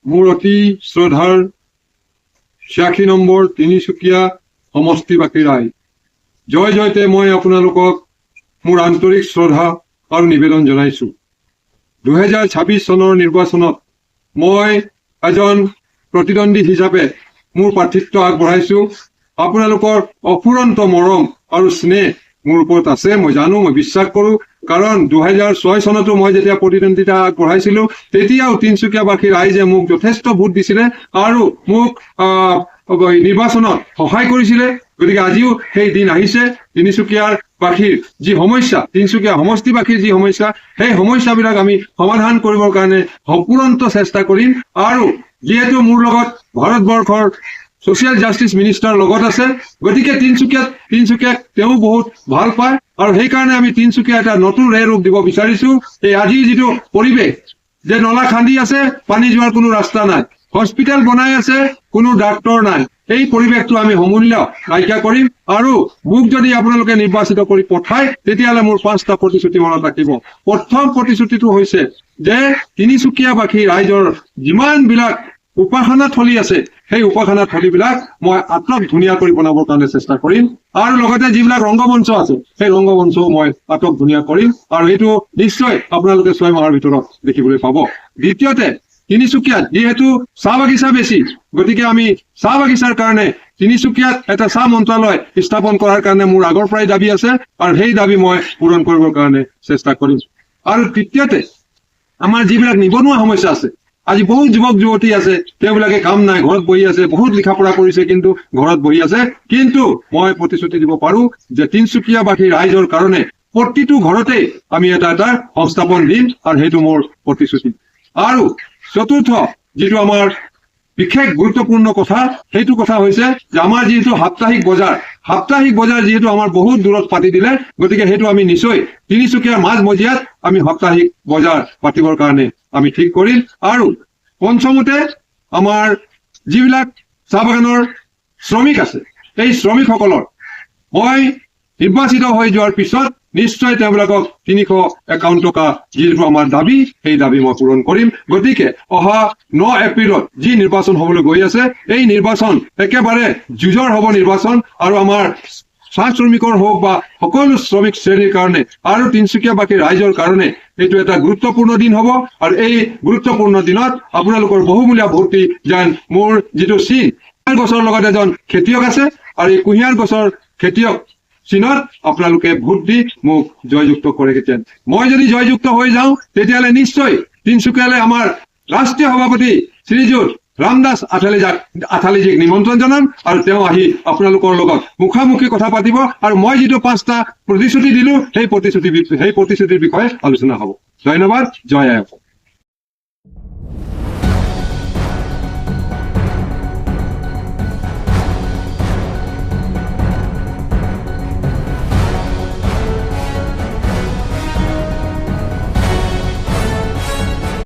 মোৰ অতি শ্ৰদ্ধাৰ 86 নম্বৰ তিনিচুকীয়া সমষ্টিবাসী ৰাইজ, জয় জয়তে মই আপোনালোকক মোৰ আন্তৰিক শ্ৰদ্ধা আৰু নিবেদন জনাইছো। 2026 চনৰ নিৰ্বাচনত মই এজন প্ৰতিদ্বন্দ্বী হিচাপে মোৰ প্ৰাৰ্থিত্ব আগবঢ়াইছো। আপোনালোকৰ অফুৰন্ত মৰম আৰু স্নেহ মোৰ ওপৰত আছে, মই জানো, মই বিশ্বাস কৰো। কাৰণ 2006 চনতো মই যেতিয়া প্ৰতিদ্বন্দ্বিতা আগবঢ়াইছিলো তেতিয়াও তিনিচুকীয়াবাসী ৰাইজে মোক যথেষ্ট ভোট দিছিলে আৰু মোক নিৰ্বাচনত সহায় কৰিছিলে। গতিকে আজিও সেই দিন আহিছে। তিনিচুকীয়াৰ বাসীৰ যি সমস্যা, তিনিচুকীয়া সমষ্টিবাসীৰ যি সমস্যা, সেই সমস্যাবিলাক আমি সমাধান কৰিবৰ কাৰণে অফুৰন্ত চেষ্টা কৰিম। আৰু যিহেতু মোৰ লগত ভাৰতবৰ্ষৰ ছচিয়েল জাষ্টিচ মিনিষ্টাৰ লগত আছে, গতিকে তিনিচুকীয়াক তেওঁ বহুত ভাল পায় আৰু সেইকাৰণে আমি তিনিচুকীয়া এটা নতুন ৰূপ দিব বিচাৰিছো। এই আজিৰ যিটো পৰিৱেশ, যে নলা খান্দি আছে, পানী যোৱাৰ কোনো ৰাস্তা নাই, হস্পিটেল বনাই আছে, কোনো ডাক্তৰ নাই, এই পৰিৱেশটো আমি সমূল্য নাইকিয়া কৰিম। আৰু মোক যদি আপোনালোকে নিৰ্বাচিত কৰি পঠায় তেতিয়াহ'লে মোৰ 5টা প্ৰতিশ্ৰুতি মনত ৰাখিব। প্ৰথম প্ৰতিশ্ৰুতিটো হৈছে যে তিনিচুকীয়াবাসী ৰাইজৰ যিমানবিলাক উপাসনা থলী আছে সেই উপাসনা থলীবিলাক মই আটক ধুনীয়া কৰি বনাবৰ কাৰণে চেষ্টা কৰিম। আৰু লগতে যিবিলাক ৰংগমঞ্চ আছে সেই ৰংগমঞ্চও মই আটক ধুনীয়া কৰিম আৰু এইটো নিশ্চয় আপোনালোকে 6 মাহৰ ভিতৰত দেখিবলৈ পাব। দ্বিতীয়তে, তিনিচুকীয়াত যিহেতু চাহ বাগিচা বেছি, গতিকে আমি চাহ বাগিচাৰ কাৰণে তিনিচুকীয়াত এটা চাহ মন্ত্ৰালয় স্থাপন কৰাৰ কাৰণে মোৰ আগৰ পৰাই দাবী আছে আৰু সেই দাবী মই পূৰণ কৰিবৰ কাৰণে চেষ্টা কৰিম। আৰু তৃতীয়তে, আমাৰ যিবিলাক নিবনুৱা সমস্যা আছে, আজি বহুত যুৱক যুৱতী আছে, তেওঁবিলাকে কাম নাই, ঘৰত বহি আছে, বহুত লিখা পঢ়া কৰিছে কিন্তু ঘৰত বহি আছে। কিন্তু মই প্ৰতিশ্ৰুতি দিব পাৰো যে তিনিচুকীয়াবাসী ৰাইজৰ কাৰণে প্ৰতিটো ঘৰতেই আমি এটা এটা সংস্থাপন দিম আৰু সেইটো মোৰ প্ৰতিশ্ৰুতি। আৰু চতুৰ্থ যিটো আমাৰ বিশেষ গুৰুত্বপূৰ্ণ কথা, সেইটো কথা হৈছে যে আমাৰ যিহেতু সাপ্তাহিক বজাৰ যিহেতু আমাৰ বহুত দূৰত পাতি দিলে, গতিকে সেইটো আমি নিশ্চয় তিনিচুকীয়াৰ মাজমজিয়াত আমি সাপ্তাহিক বজাৰ পাতিবৰ কাৰণে আমি ঠিক কৰিম। আৰু পঞ্চমতে, আমাৰ যিবিলাক চাহ বাগানৰ শ্ৰমিক আছে, এই শ্ৰমিকসকলৰ মই নিৰ্বাচিত হৈ যোৱাৰ পিছত নিশ্চয় তেওঁবিলাকক 351 টকা যিটো আমাৰ দাবী, সেই দাবী মই পূৰণ কৰিম। গতিকে অহা 9 এপ্ৰিলত যি নিৰ্বাচন হবলৈ গৈ আছে, এই নিৰ্বাচন একেবাৰে যুঁজৰ হ'ব নিৰ্বাচন। আৰু আমাৰ চাহ শ্ৰমিকৰ হওক বা সকলো শ্ৰমিক শ্ৰেণীৰ কাৰণে আৰু তিনিচুকীয়াবাসী ৰাইজৰ কাৰণে এইটো এটা গুৰুত্বপূৰ্ণ দিন হ'ব। আৰু এই গুৰুত্বপূৰ্ণ দিনত আপোনালোকৰ বহুমূলীয়া ভোট দি যেন মোৰ যিটো চিন, কুঁহিয়াৰ গছৰ লগত এজন খেতিয়ক আছে আৰু এই কুঁহিয়াৰ গছৰ খেতিয়ক চিনত আপোনালোকে ভোট দি মোক জয়যুক্ত কৰেগেতেন। মই যদি জয়যুক্ত হৈ যাওঁ তেতিয়াহ'লে নিশ্চয় তিনিচুকীয়ালৈ আমাৰ ৰাষ্ট্ৰীয় সভাপতি শ্ৰীযুত ৰামদাস আঠালেজীক নিমন্ত্ৰণ জনাম আৰু তেওঁ আহি আপোনালোকৰ লগত মুখামুখি কথা পাতিব আৰু মই যিটো 5টা প্ৰতিশ্ৰুতি দিলো সেই প্ৰতিশ্ৰুতিৰ বিষয়ে আলোচনা হ'ব। ধন্যবাদ। জয় আই অসম।